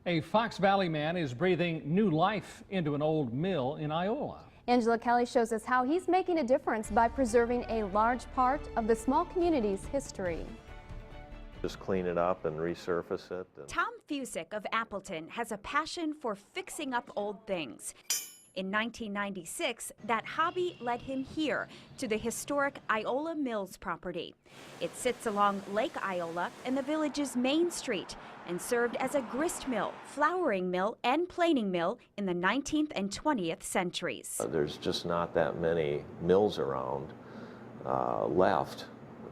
A Fox Valley man is breathing new life into an old mill in Iola. Angela Kelly shows us how he's making a difference by preserving a large part of the small community's history. Just clean it up and resurface it. Tom Fusick of Appleton has a passion for fixing up old things. In 1996, that hobby led him here to the historic Iola Mills property. It sits along Lake Iola and the village's main street and served as a grist mill, flouring mill, and planing mill in the 19th and 20th centuries. There's just not that many mills around left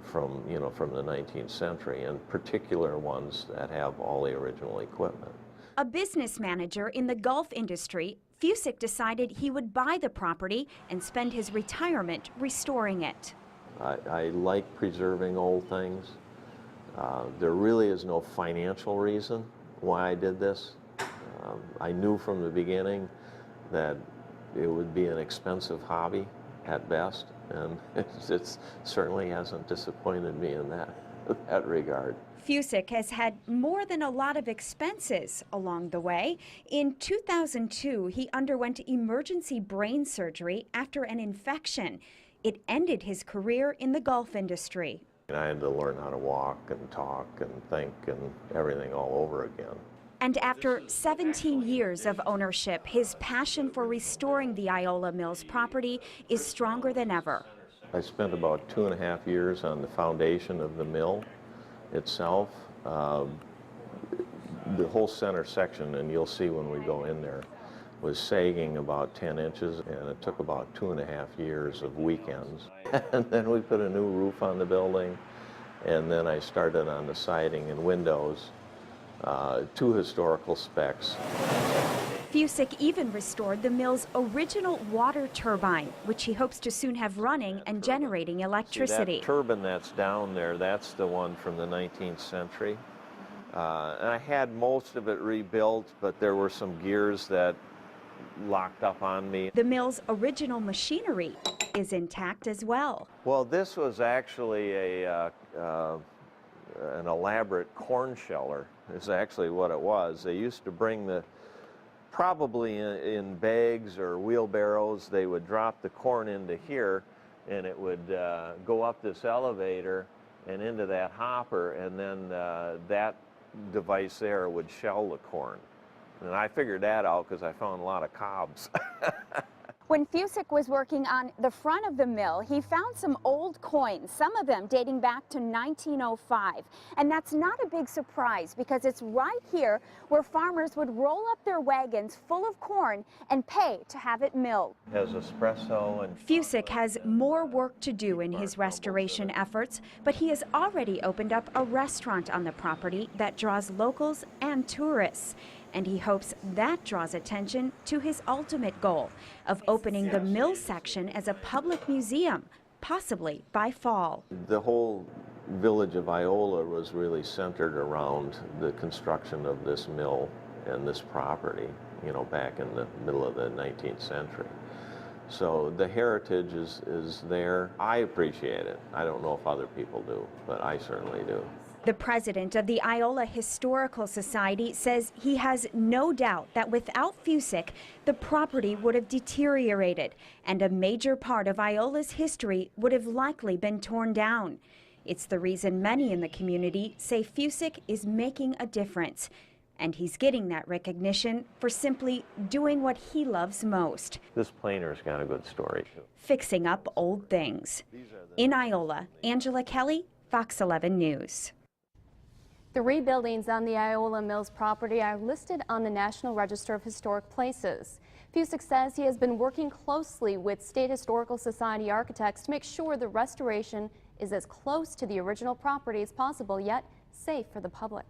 from the 19th century, and particular ones that have all the original equipment. A business manager in the golf industry, Fusick decided he would buy the property and spend his retirement restoring it. I like preserving old things. There really is no financial reason why I did this. I knew from the beginning that it would be an expensive hobby at best, and it certainly hasn't disappointed me in that regard. Fusick has had more than a lot of expenses along the way. In 2002, he underwent emergency brain surgery after an infection. It ended his career in the golf industry. I had to learn how to walk and talk and think and everything all over again. And after 17 years of ownership, his passion for restoring the Iola Mills property is stronger than ever. I spent about 2.5 years on the foundation of the mill itself. The whole center section, and you'll see when we go in there, was sagging about 10 inches, and it took about 2.5 years of weekends. And then we put a new roof on the building, and then I started on the siding and windows, to historical specs. Fusick even restored the mill's original water turbine, which he hopes to soon have running and generating electricity. See, that turbine that's down there, that's the one from the 19th century. And I had most of it rebuilt, but there were some gears that locked up on me. The mill's original machinery is intact as well. Well, this was actually an elaborate corn sheller, is actually what it was. They used to bring probably in bags or wheelbarrows, they would drop the corn into here, and it would go up this elevator and into that hopper, and then that device there would shell the corn. And I figured that out because I found a lot of cobs. When Fusick was working on the front of the mill, he found some old coins, some of them dating back to 1905. And that's not a big surprise because it's right here where farmers would roll up their wagons full of corn and pay to have it milled. It has espresso and... Fusick has more work to do in his restoration efforts, but he has already opened up a restaurant on the property that draws locals and tourists. And he hopes that draws attention to his ultimate goal of opening the mill section as a public museum, possibly by fall. The whole village of Iola was really centered around the construction of this mill and this property, back in the middle of the 19th century. So the heritage is there. I appreciate it. I don't know if other people do, but I certainly do. The president of the Iola Historical Society says he has no doubt that without Fusick, the property would have deteriorated and a major part of Iola's history would have likely been torn down. It's the reason many in the community say Fusick is making a difference. And he's getting that recognition for simply doing what he loves most. This planer's got a good story, too. Fixing up old things. In Iola, Angela Kelly, Fox 11 News. The rebuildings on the Iola Mills property are listed on the National Register of Historic Places. Fusick says he has been working closely with State Historical Society architects to make sure the restoration is as close to the original property as possible, yet safe for the public.